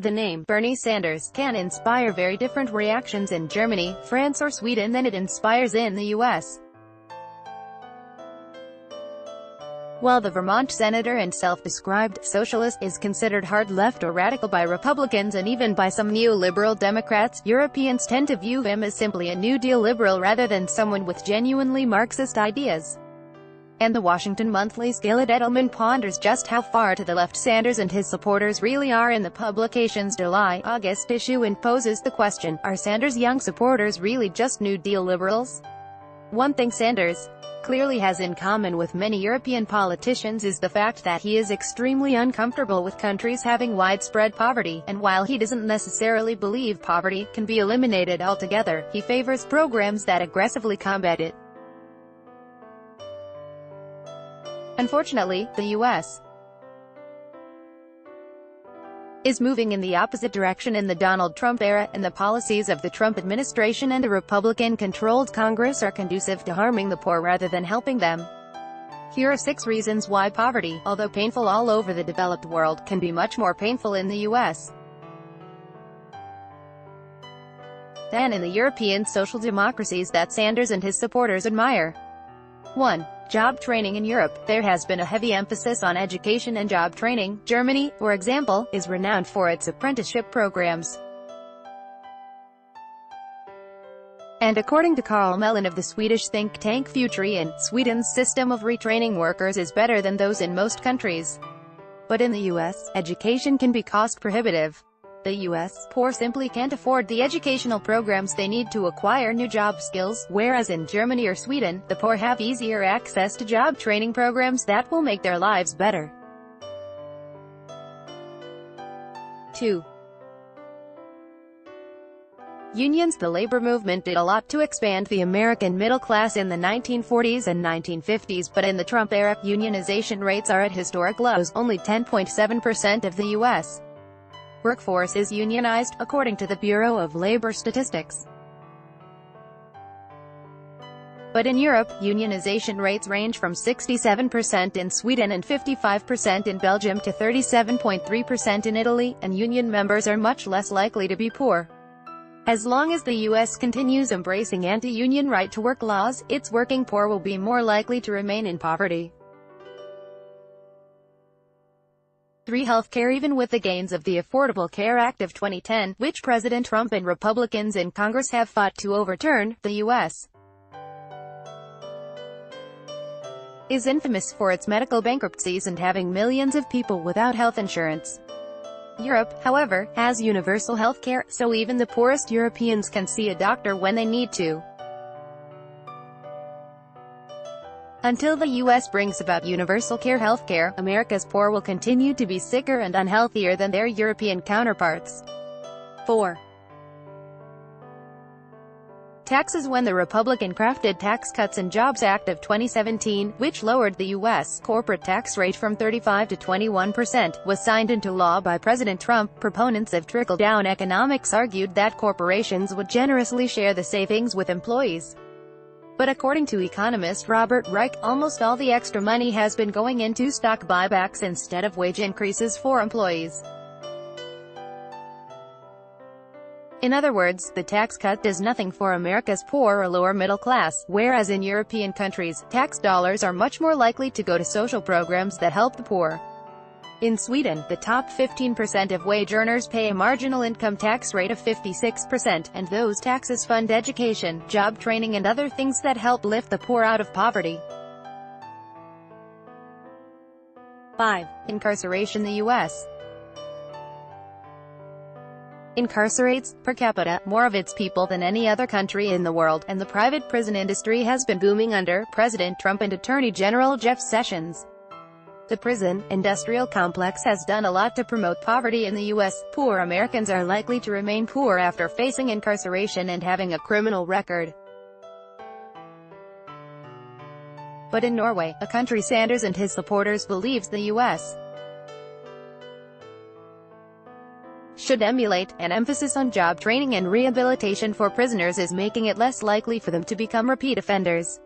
The name Bernie Sanders can inspire very different reactions in Germany, France or Sweden than it inspires in the US. While the Vermont senator and self-described socialist is considered hard left or radical by Republicans and even by some neoliberal Democrats, Europeans tend to view him as simply a New Deal liberal rather than someone with genuinely Marxist ideas. And the Washington Monthly's Gilad Edelman ponders just how far to the left Sanders and his supporters really are in the publication's July-August issue and poses the question, are Sanders' young supporters really just New Deal liberals? One thing Sanders clearly has in common with many European politicians is the fact that he is extremely uncomfortable with countries having widespread poverty, and while he doesn't necessarily believe poverty can be eliminated altogether, he favors programs that aggressively combat it. Unfortunately, the U.S. is moving in the opposite direction in the Donald Trump era, and the policies of the Trump administration and the Republican-controlled Congress are conducive to harming the poor rather than helping them. Here are 6 reasons why poverty, although painful all over the developed world, can be much more painful in the U.S. than in the European social democracies that Sanders and his supporters admire. 1. Job training in Europe. There has been a heavy emphasis on education and job training. Germany, for example, is renowned for its apprenticeship programs. And according to Carl Mellon of the Swedish think tank Futurian, Sweden's system of retraining workers is better than those in most countries. But in the US, education can be cost-prohibitive. The U.S. poor simply can't afford the educational programs they need to acquire new job skills, whereas in Germany or Sweden, the poor have easier access to job training programs that will make their lives better. 2. Unions. The labor movement did a lot to expand the American middle class in the 1940s and 1950s, but in the Trump era, unionization rates are at historic lows. Only 10.7% of the U.S. workforce is unionized, according to the Bureau of Labor Statistics. But in Europe, unionization rates range from 67% in Sweden and 55% in Belgium to 37.3% in Italy, and union members are much less likely to be poor. As long as the U.S. continues embracing anti-union right-to-work laws, its working poor will be more likely to remain in poverty. 3. Healthcare. Even with the gains of the Affordable Care Act of 2010, which President Trump and Republicans in Congress have fought to overturn, the U.S. is infamous for its medical bankruptcies and having millions of people without health insurance. Europe, however, has universal healthcare, so even the poorest Europeans can see a doctor when they need to. Until the U.S. brings about universal care healthcare, America's poor will continue to be sicker and unhealthier than their European counterparts. 4. Taxes. When the Republican-crafted Tax Cuts and Jobs Act of 2017, which lowered the U.S. corporate tax rate from 35% to 21%, was signed into law by President Trump, proponents of trickle-down economics argued that corporations would generously share the savings with employees. But according to economist Robert Reich, almost all the extra money has been going into stock buybacks instead of wage increases for employees. In other words, the tax cut does nothing for America's poor or lower middle class, whereas in European countries, tax dollars are much more likely to go to social programs that help the poor. In Sweden, the top 15% of wage earners pay a marginal income tax rate of 56%, and those taxes fund education, job training and other things that help lift the poor out of poverty. 5. Incarceration. The U.S. incarcerates, per capita, more of its people than any other country in the world, and the private prison industry has been booming under President Trump and Attorney General Jeff Sessions. The prison industrial complex has done a lot to promote poverty in the U.S. Poor Americans are likely to remain poor after facing incarceration and having a criminal record. But in Norway, a country Sanders and his supporters believes the U.S. should emulate, an emphasis on job training and rehabilitation for prisoners is making it less likely for them to become repeat offenders.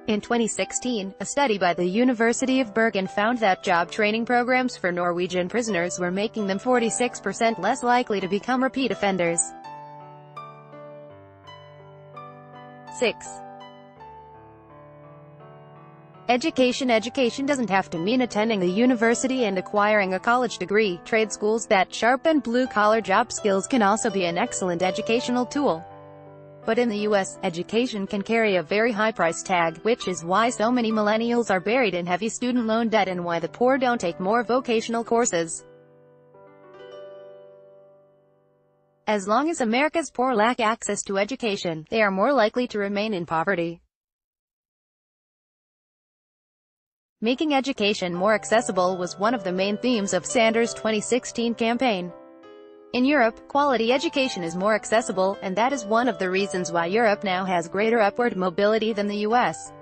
In 2016, a study by the University of Bergen found that job training programs for Norwegian prisoners were making them 46% less likely to become repeat offenders. 6. Education. Education doesn't have to mean attending a university and acquiring a college degree. Trade schools that sharpen blue-collar job skills can also be an excellent educational tool. But in the U.S., education can carry a very high price tag, which is why so many millennials are buried in heavy student loan debt and why the poor don't take more vocational courses. As long as America's poor lack access to education, they are more likely to remain in poverty. Making education more accessible was one of the main themes of Sanders' 2016 campaign. In Europe, quality education is more accessible, and that is one of the reasons why Europe now has greater upward mobility than the U.S.